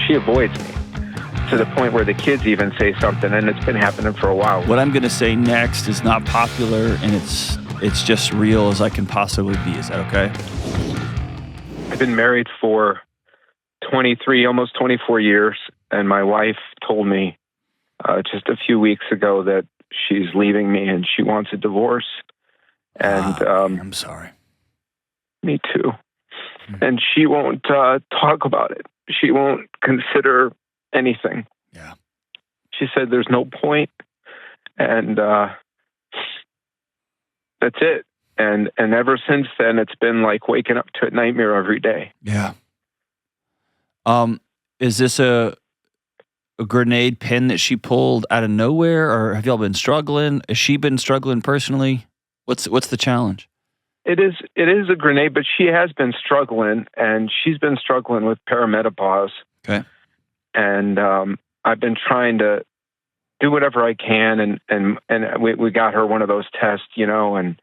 she avoids me to the point where the kids even say something, and it's been happening for a while. What I'm going to say next is not popular, and it's just real as I can possibly be. Is that okay? I've been married for 23, almost 24 years, and my wife told me just a few weeks ago that she's leaving me and she wants a divorce. And I'm sorry. Me too. And she won't talk about it. She won't consider anything. Yeah. She said there's no point, and that's it. And ever since then, it's been like waking up to a nightmare every day. Yeah. Is this a grenade pin that she pulled out of nowhere, or have y'all been struggling? Has she been struggling personally? What's the challenge? It is a grenade, but she has been struggling, and she's been struggling with perimenopause. Okay. And I've been trying to do whatever I can, and we got her one of those tests, and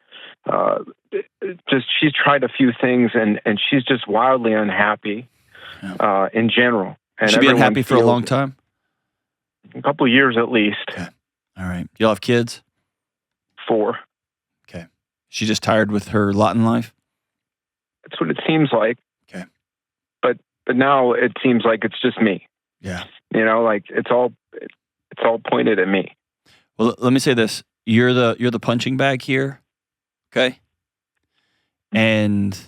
just she's tried a few things, and she's just wildly unhappy in general. And she's been unhappy for a long time? A couple of years at least. Okay. All right. Do y'all have kids? 4. Okay. She's just tired with her lot in life? That's what it seems like. Okay. But now it seems like it's just me. Yeah. Like it's all pointed at me. Well, let me say this. You're the punching bag here. Okay? And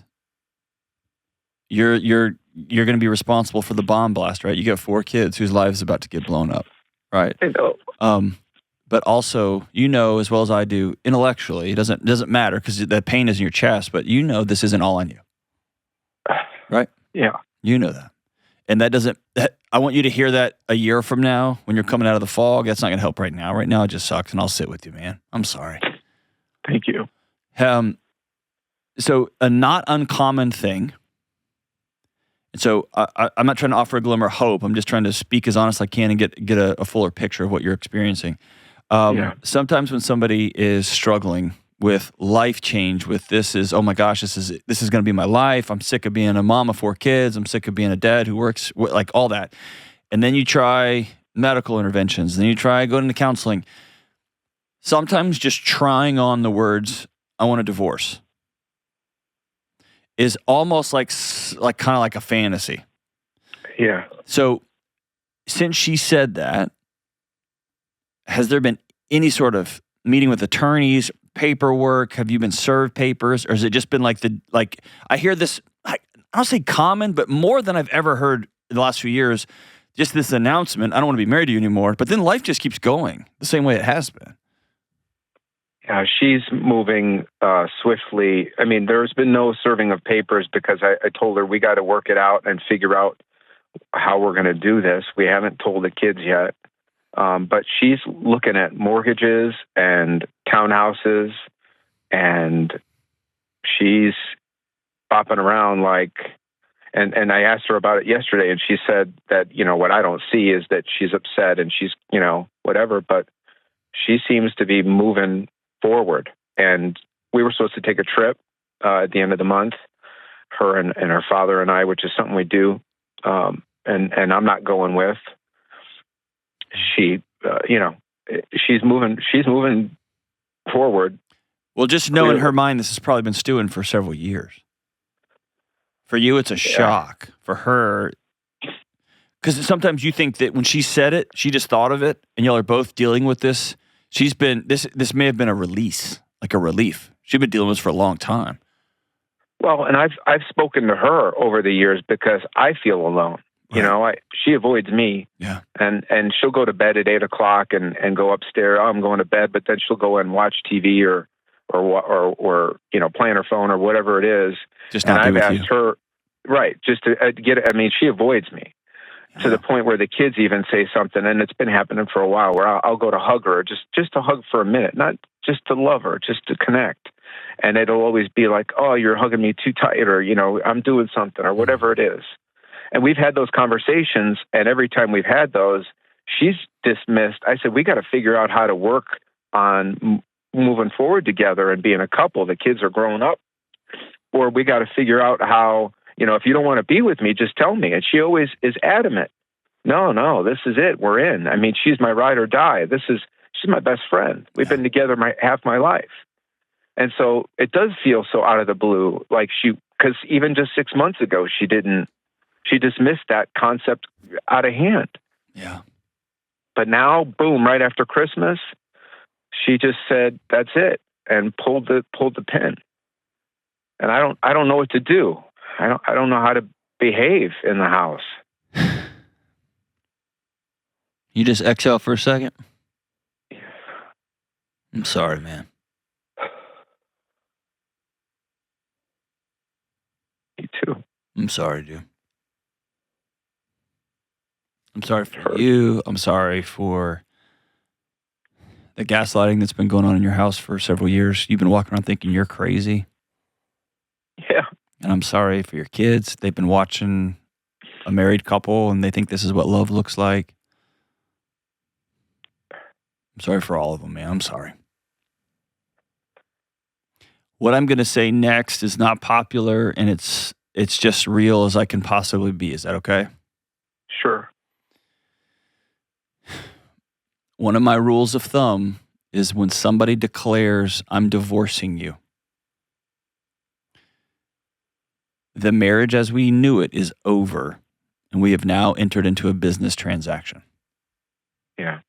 you're going to be responsible for the bomb blast, right? You got 4 kids whose lives is about to get blown up, right? I know. But also, as well as I do, intellectually, it doesn't matter because the pain is in your chest, but this isn't all on you. Right? Yeah. You know that. And I want you to hear that a year from now when you're coming out of the fog. That's not going to help right now. Right now, it just sucks, and I'll sit with you, man. I'm sorry. Thank you. So a not uncommon thing. And so I'm not trying to offer a glimmer of hope. I'm just trying to speak as honest as I can and get a fuller picture of what you're experiencing. Sometimes when somebody is struggling with life change, with this is, oh my gosh, this is going to be my life. I'm sick of being a mom of 4 kids. I'm sick of being a dad who works, like all that. And then you try medical interventions. Then you try going into counseling. Sometimes just trying on the words, I want a divorce, is almost like kind of like a fantasy. Yeah. So since she said that, has there been any sort of meeting with attorneys, paperwork? Have you been served papers? Or has it just been I hear this, I don't say common, but more than I've ever heard in the last few years, just this announcement, I don't want to be married to you anymore, but then life just keeps going the same way it has been. Yeah, she's moving swiftly. There's been no serving of papers because I told her we got to work it out and figure out how we're going to do this. We haven't told the kids yet. But she's looking at mortgages and townhouses, and she's bopping around and I asked her about it yesterday, and she said that, what I don't see is that she's upset and she's, whatever, but she seems to be moving forward. And we were supposed to take a trip at the end of the month, her and her father and I, which is something we do. And I'm not going with. She, she's moving forward. Well, just know in her mind, this has probably been stewing for several years. For you, it's a shock. For her, because sometimes you think that when she said it, she just thought of it, and y'all are both dealing with this. This may have been a release, like a relief. She's been dealing with this for a long time. Well, and I've spoken to her over the years because I feel alone. Right. She avoids me. Yeah. And she'll go to bed at 8:00 and go upstairs. Oh, I'm going to bed, but then she'll go and watch TV or play on her phone or whatever it is. Just not and be I've with asked you. her, right, just to get it. She avoids me to the point where the kids even say something, and it's been happening for a while, where I'll go to hug her, just to hug for a minute, not just to love her, just to connect. And it'll always be like, oh, you're hugging me too tight, or, I'm doing something, or whatever it is. And we've had those conversations, and every time we've had those, she's dismissed. I said, we got to figure out how to work on moving forward together and being a couple. The kids are growing up. Or we got to figure out how, if you don't want to be with me, just tell me. And she always is adamant. no, this is it. We're in. I mean, she's my ride or die. She's my best friend. We've been together half my life. And so it does feel so out of the blue, like because even just 6 months ago, she dismissed that concept out of hand. Yeah. But now, boom, right after Christmas, she just said, that's it, and pulled the pin. And I don't know what to do. I don't know how to behave in the house. You just exhale for a second. I'm sorry, man. Me too. I'm sorry, dude. I'm sorry for you. I'm sorry for the gaslighting that's been going on in your house for several years. You've been walking around thinking you're crazy. Yeah. And I'm sorry for your kids. They've been watching a married couple and they think this is what love looks like. I'm sorry for all of them, man. I'm sorry. What I'm going to say next is not popular, and it's just real as I can possibly be. Is that okay? Sure. One of my rules of thumb is when somebody declares, I'm divorcing you, the marriage as we knew it is over, and we have now entered into a business transaction. Yeah.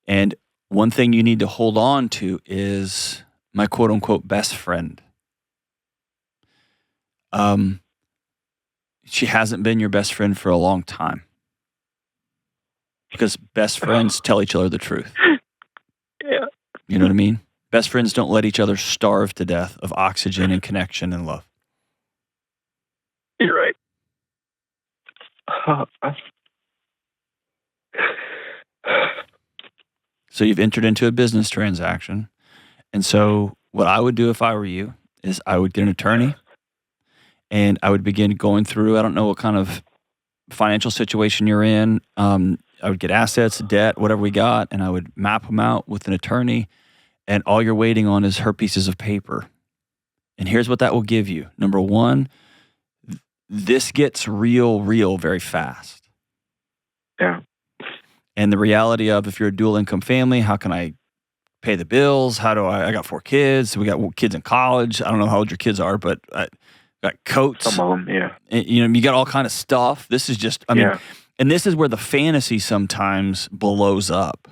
And one thing you need to hold on to is my quote unquote best friend. She hasn't been your best friend for a long time. Because best friends tell each other the truth. Yeah. You know what I mean? Best friends don't let each other starve to death of oxygen and connection and love. You're right. So you've entered into a business transaction. And so what I would do if I were you is I would get an attorney and I would begin going through, I don't know what kind of financial situation you're in. I would get assets, debt, whatever we got, and I would map them out with an attorney. And all you're waiting on is her pieces of paper. And here's what that will give you. Number one, this gets real very fast. Yeah. And the reality of if you're a dual income family, how can I pay the bills? How do I got 4 kids. We got kids in college. I don't know how old your kids are, but I got coats. Some of them, yeah. And, you got all kind of stuff. This is just, I mean, and this is where the fantasy sometimes blows up.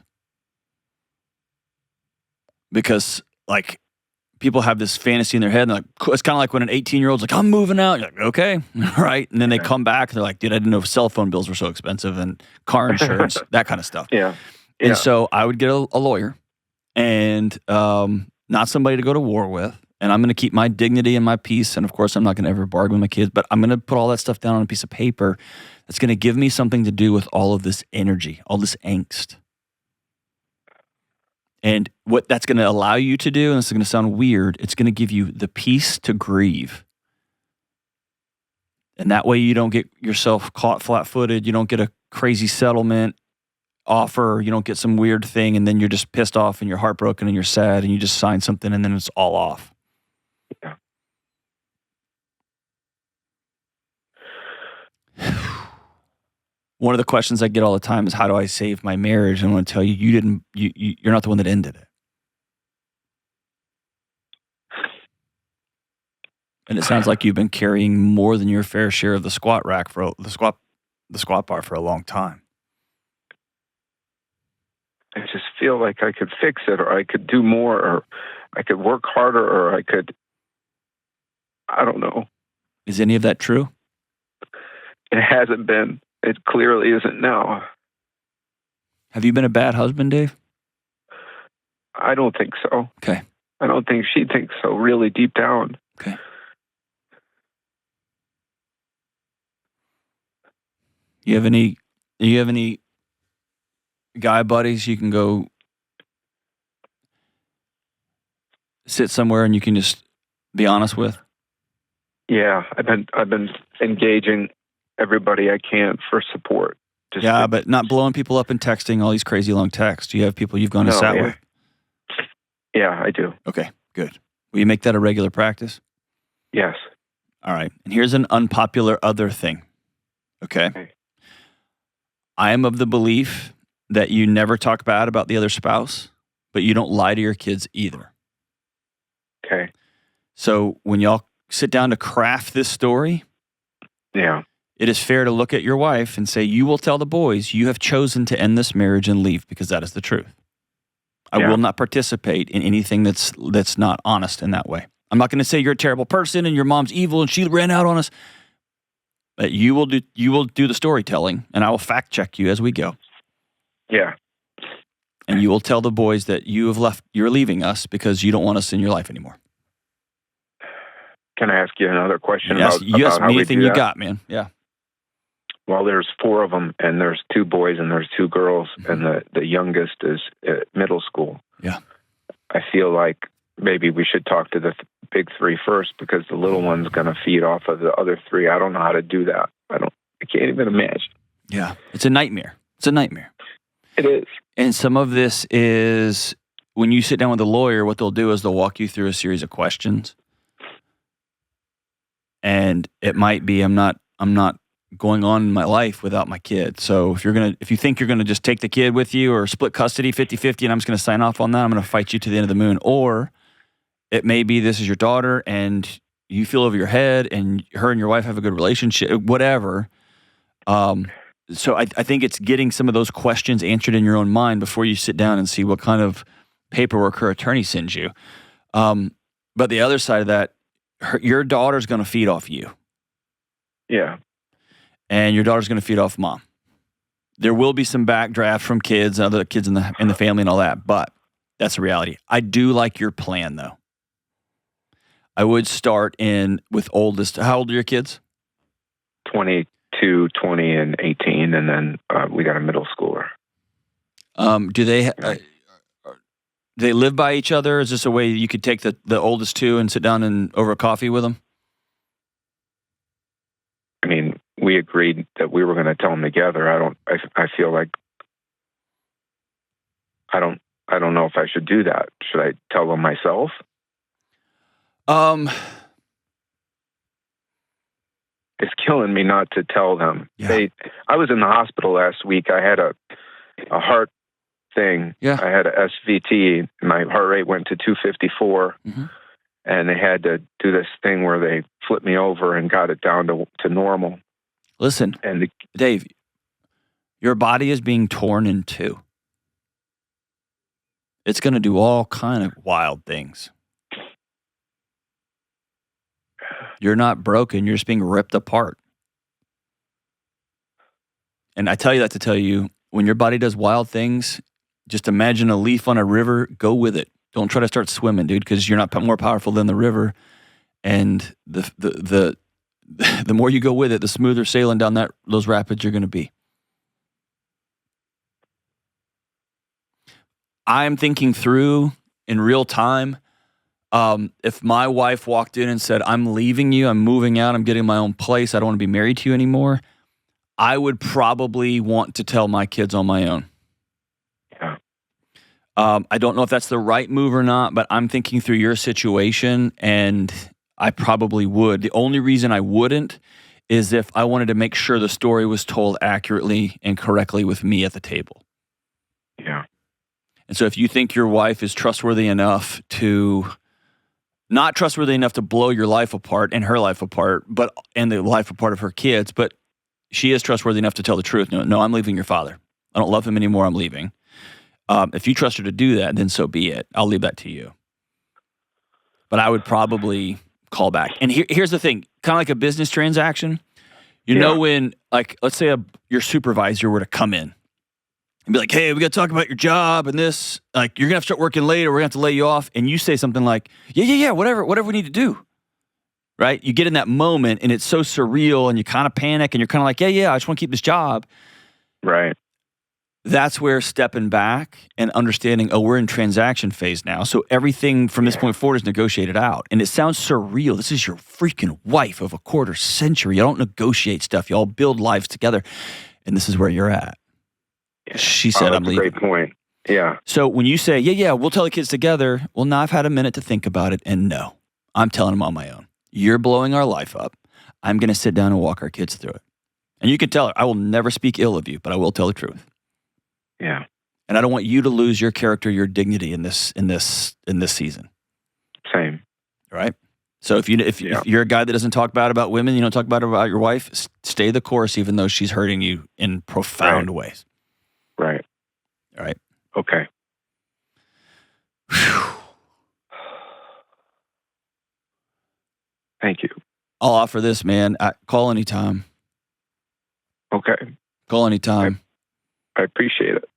Because like people have this fantasy in their head and like, it's kind of like when an 18-year-old's like, I'm moving out. You're like, okay, right. And then they come back and they're like, dude, I didn't know cell phone bills were so expensive and car insurance, that kind of stuff. Yeah. And so I would get a lawyer and not somebody to go to war with. And I'm going to keep my dignity and my peace. And of course, I'm not going to ever bargain with my kids, but I'm going to put all that stuff down on a piece of paper that's going to give me something to do with all of this energy, all this angst. And what that's going to allow you to do, and this is going to sound weird, it's going to give you the peace to grieve. And that way you don't get yourself caught flat-footed. You don't get a crazy settlement offer. You don't get some weird thing, and then you're just pissed off and you're heartbroken and you're sad and you just sign something and then it's all off. Yeah. One of the questions I get all the time is, how do I save my marriage? And I want to tell you, you're not the one that ended it. And it sounds like you've been carrying more than your fair share of the squat rack for the squat bar for a long time. I just feel like I could fix it, or I could do more, or I could work harder, or I don't know. Is any of that true? It hasn't been. It clearly isn't now. Have you been a bad husband, Dave? I don't think so. Okay. I don't think she thinks so, really deep down. Okay. You have any guy buddies you can go sit somewhere and you can just be honest with? Yeah, I've been engaging everybody I can for support. But not blowing people up and texting all these crazy long texts. Do you have people you've gone and sat with? Yeah, I do. Okay, good. Will you make that a regular practice? I am of the belief that you never talk bad about the other spouse, but you don't lie to your kids either. Okay. So when y'all sit down to craft this story, it is fair to look at your wife and say, you will tell the boys you have chosen to end this marriage and leave because that is the truth. I will not participate in anything that's not honest in that way. I'm not going to say you're a terrible person and your mom's evil and she ran out on us. But you will do the storytelling, and I will fact check you as we go. Yeah. And you will tell the boys that you're leaving us because you don't want us in your life anymore. Can I ask you another question? You ask me anything you got, man. Yeah. Well, there's 4 of them, and there's 2 boys and there's 2 girls, and the youngest is at middle school. Yeah. I feel like maybe we should talk to the big 3 first because the little one's going to feed off of the other 3. I don't know how to do that. I can't even imagine. Yeah. It's a nightmare. It is. And some of this is when you sit down with a lawyer, what they'll do is they'll walk you through a series of questions. And it might be, I'm not going on in my life without my kid. So if you think you're going to just take the kid with you or split custody 50-50 and I'm just going to sign off on that, I'm going to fight you to the end of the moon. Or it may be this is your daughter and you feel over your head and her and your wife have a good relationship, whatever. So I think it's getting some of those questions answered in your own mind before you sit down and see what kind of paperwork her attorney sends you. But the other side of that, your daughter's going to feed off you. Yeah. And your daughter's going to feed off mom. There will be some backdraft from kids and other kids in the family and all that, but that's the reality. I do like your plan, though. I would start with oldest. How old are your kids? 22, 20, and 18, and then we got a middle schooler. Do they live by each other? Is this a way you could take the oldest 2 and sit down and over a coffee with them? I mean, we agreed that we were going to tell them together. I feel like I don't know if I should do that. Should I tell them myself? It's killing me not to tell them. Yeah. I was in the hospital last week. I had a heart thing. Yeah. I had a SVT. My heart rate went to 254. Mm-hmm. And they had to do this thing where they flipped me over and got it down to normal. Listen, Dave, your body is being torn in 2. It's going to do all kind of wild things. You're not broken. You're just being ripped apart. And I tell you that to tell you, when your body does wild things, just imagine a leaf on a river, go with it. Don't try to start swimming, dude, because you're not more powerful than the river. And the more you go with it, the smoother sailing down those rapids you're going to be. I'm thinking through in real time. If my wife walked in and said, I'm leaving you, I'm moving out, I'm getting my own place, I don't want to be married to you anymore, I would probably want to tell my kids on my own. Yeah. I don't know if that's the right move or not, but I'm thinking through your situation, and I probably would. The only reason I wouldn't is if I wanted to make sure the story was told accurately and correctly with me at the table. Yeah. And so if you think your wife is trustworthy enough to, not trustworthy enough to blow your life apart and her life apart, and the life apart of her kids, but she is trustworthy enough to tell the truth. No, I'm leaving your father. I don't love him anymore. I'm leaving. If you trust her to do that, then so be it. I'll leave that to you. But I would probably call back. And here's the thing, kind of like a business transaction. You know when, like, let's say your supervisor were to come in and be like, hey, we got to talk about your job and this. Like, you're going to have to start working late or we're going to have to lay you off. And you say something like, yeah, whatever we need to do. Right? You get in that moment and it's so surreal and you kind of panic and you're kind of like, yeah, I just want to keep this job. Right. That's where stepping back and understanding, we're in transaction phase now. So everything from this point forward is negotiated out. And it sounds surreal. This is your freaking wife of a quarter century. You don't negotiate stuff. You all build lives together. And this is where you're at. Yeah. She said, I'm leaving. Great point. Yeah. So when you say, yeah, we'll tell the kids together. Well, now I've had a minute to think about it. And no, I'm telling them on my own. You're blowing our life up. I'm going to sit down and walk our kids through it. And you can tell her, I will never speak ill of you, but I will tell the truth. Yeah. And I don't want you to lose your character, your dignity in this season. Same. Right? So if you're a guy that doesn't talk bad about women, you don't talk bad about your wife, stay the course even though she's hurting you in profound ways. Right. All right. Okay. Whew. Thank you. I'll offer this, man. Call anytime. Okay. Call anytime. I appreciate it.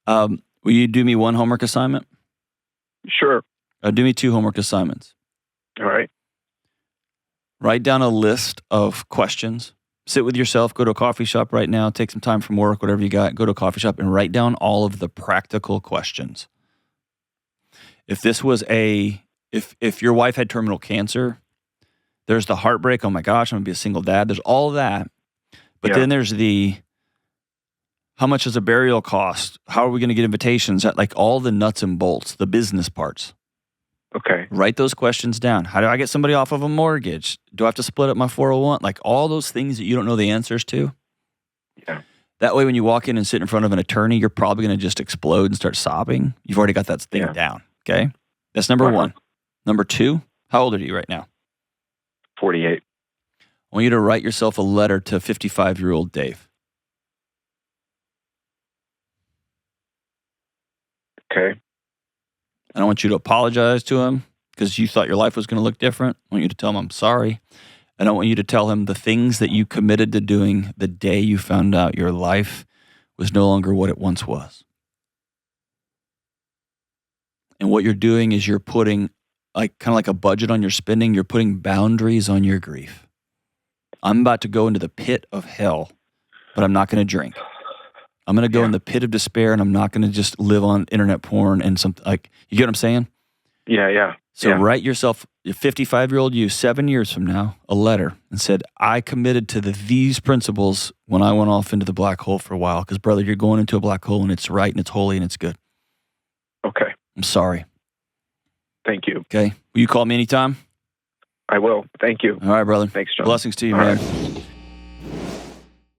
Will you do me one homework assignment? Sure. Do me 2 homework assignments. All right. Write down a list of questions. Sit with yourself. Go to a coffee shop right now. Take some time from work, whatever you got. Go to a coffee shop and write down all of the practical questions. If this was if your wife had terminal cancer, there's the heartbreak. Oh my gosh, I'm going to be a single dad. There's all that. But then there's how much does a burial cost? How are we going to get invitations? Like all the nuts and bolts, the business parts. Okay. Write those questions down. How do I get somebody off of a mortgage? Do I have to split up my 401? Like all those things that you don't know the answers to. Yeah. That way when you walk in and sit in front of an attorney, you're probably going to just explode and start sobbing. You've already got that thing down. Okay? That's number 1. Number 2, how old are you right now? 48. I want you to write yourself a letter to 55-year-old Dave. Okay. I don't want you to apologize to him because you thought your life was going to look different. I want you to tell him I'm sorry. I don't want you to tell him the things that you committed to doing the day you found out your life was no longer what it once was. And what you're doing is you're putting kind of like a budget on your spending. You're putting boundaries on your grief. I'm about to go into the pit of hell, but I'm not going to drink. I'm going to go in the pit of despair, and I'm not going to just live on internet porn and something like, you get what I'm saying? Yeah. So write yourself, your 55-year-old you, 7 years from now, a letter and said, I committed to these principles when I went off into the black hole for a while. Because, brother, you're going into a black hole, and it's right, and it's holy, and it's good. Okay. I'm sorry. Thank you. Okay. Will you call me anytime? I will. Thank you. All right, brother. Thanks, John. Blessings to you, All man. Right.